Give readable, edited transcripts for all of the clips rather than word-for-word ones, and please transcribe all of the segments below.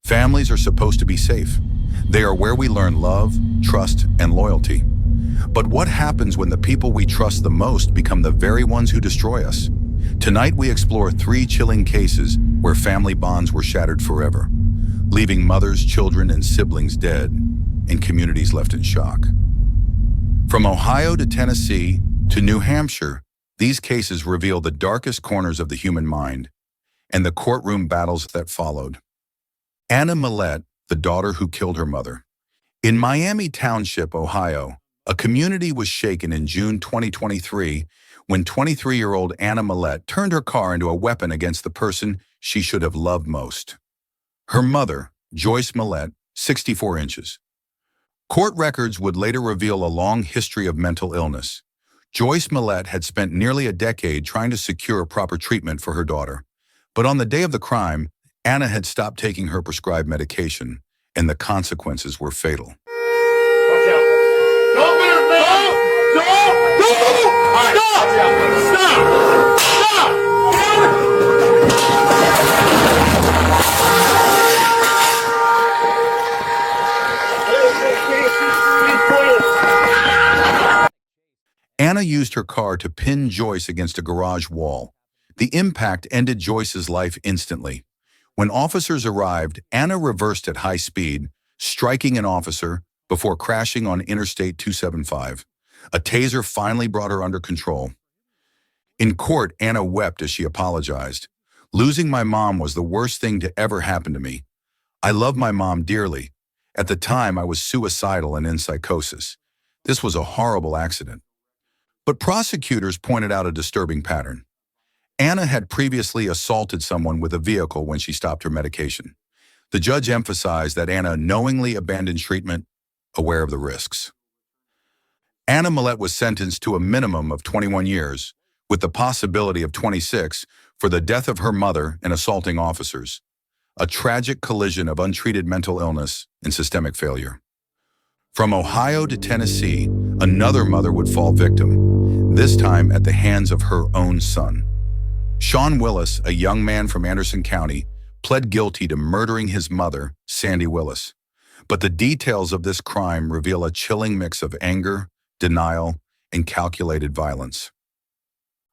Families are supposed to be safe. They are where we learn love, trust, and loyalty. But what happens when the people we trust the most become the very ones who destroy us? Tonight we explore 3 chilling cases where family bonds were shattered forever, leaving mothers, children, and siblings dead, and communities left in shock. From Ohio to Tennessee to New Hampshire, these cases reveal the darkest corners of the human mind and the courtroom battles that followed. Anna Millette, the daughter who killed her mother. In Miami Township, Ohio, a community was shaken in June 2023 when 23-year-old Anna Millette turned her car into a weapon against the person she should have loved most. Her mother, Joyce Millette, 64 inches. Court records would later reveal a long history of mental illness. Joyce Millette had spent nearly a decade trying to secure proper treatment for her daughter. But on the day of the crime, Anna had stopped taking her prescribed medication, and the consequences were fatal. Watch out. Don't move, man! Don't! All right, stop! Anna used her car to pin Joyce against a garage wall. The impact ended Joyce's life instantly. When officers arrived, Anna reversed at high speed, striking an officer before crashing on Interstate 275. A taser finally brought her under control. In court, Anna wept as she apologized. "Losing my mom was the worst thing to ever happen to me. I love my mom dearly. At the time, I was suicidal and in psychosis. This was a horrible accident." But prosecutors pointed out a disturbing pattern. Anna had previously assaulted someone with a vehicle when she stopped her medication. The judge emphasized that Anna knowingly abandoned treatment, aware of the risks. Anna Millette was sentenced to a minimum of 21 years, with the possibility of 26 for the death of her mother and assaulting officers. A tragic collision of untreated mental illness and systemic failure. From Ohio to Tennessee, another mother would fall victim, this time at the hands of her own son. Sean Willis, a young man from Anderson County, pled guilty to murdering his mother, Sandy Willis. But the details of this crime reveal a chilling mix of anger, denial, and calculated violence.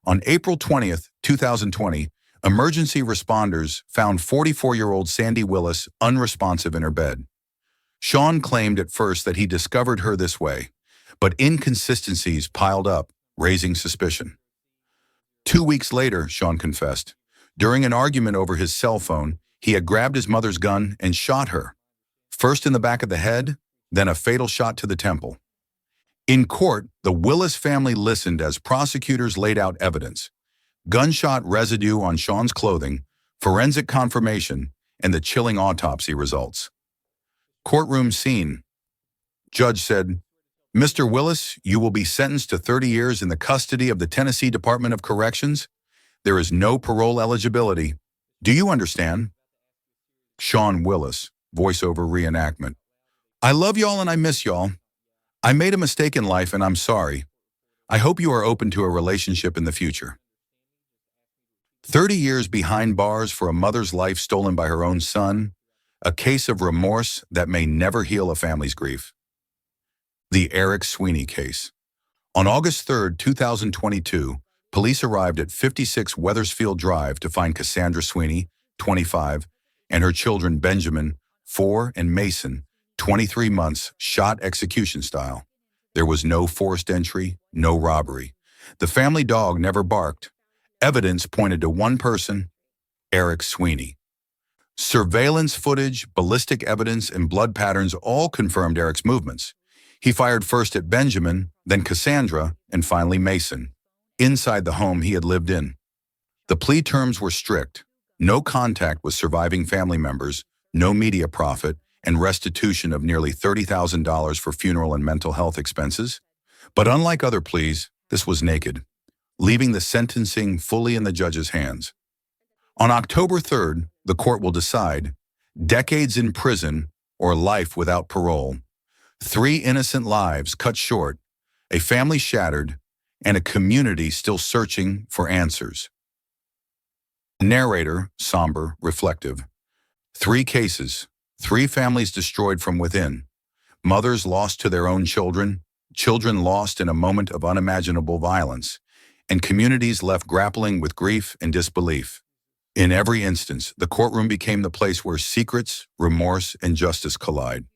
On April 20th, 2020, emergency responders found 44-year-old Sandy Willis unresponsive in her bed. Sean claimed at first that he discovered her this way, but inconsistencies piled up, raising suspicion. 2 weeks later, Sean confessed, during an argument over his cell phone, he had grabbed his mother's gun and shot her, first in the back of the head, then a fatal shot to the temple. In court, the Willis family listened as prosecutors laid out evidence: gunshot residue on Sean's clothing, forensic confirmation, and the chilling autopsy results. Courtroom scene. Judge said, "Mr. Willis, you will be sentenced to 30 years in the custody of the Tennessee Department of Corrections. There is no parole eligibility. Do you understand?" Sean Willis, voiceover reenactment. "I love y'all and I miss y'all. I made a mistake in life and I'm sorry. I hope you are open to a relationship in the future." 30 years behind bars for a mother's life stolen by her own son, a case of remorse that may never heal a family's grief. The Eric Sweeney case. On August 3, 2022, police arrived at 56 Weathersfield Drive to find Cassandra Sweeney, 25, and her children Benjamin, 4, and Mason, 23 months, shot execution style. There was no forced entry, no robbery. The family dog never barked. Evidence pointed to one person, Eric Sweeney. Surveillance footage, ballistic evidence, and blood patterns all confirmed Eric's movements. He fired first at Benjamin, then Cassandra, and finally Mason, inside the home he had lived in. The plea terms were strict: no contact with surviving family members, no media profit, and restitution of nearly $30,000 for funeral and mental health expenses. But unlike other pleas, this was naked, leaving the sentencing fully in the judge's hands. On October 3rd, the court will decide: decades in prison or life without parole. 3 innocent lives cut short, a family shattered, and a community still searching for answers. Narrator, somber, reflective. 3 cases, 3 families destroyed from within, mothers lost to their own children, children lost in a moment of unimaginable violence, and communities left grappling with grief and disbelief. In every instance, the courtroom became the place where secrets, remorse, and justice collide.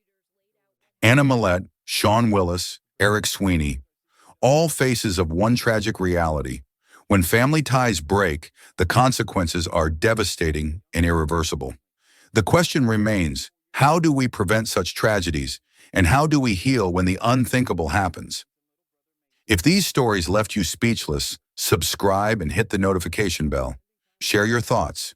Anna Millette, Sean Willis, Eric Sweeney, all faces of one tragic reality. When family ties break, the consequences are devastating and irreversible. The question remains, how do we prevent such tragedies, and how do we heal when the unthinkable happens? If these stories left you speechless, subscribe and hit the notification bell. Share your thoughts.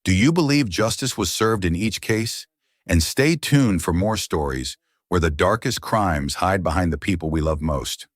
Do you believe justice was served in each case? And stay tuned for more stories where the darkest crimes hide behind the people we love most.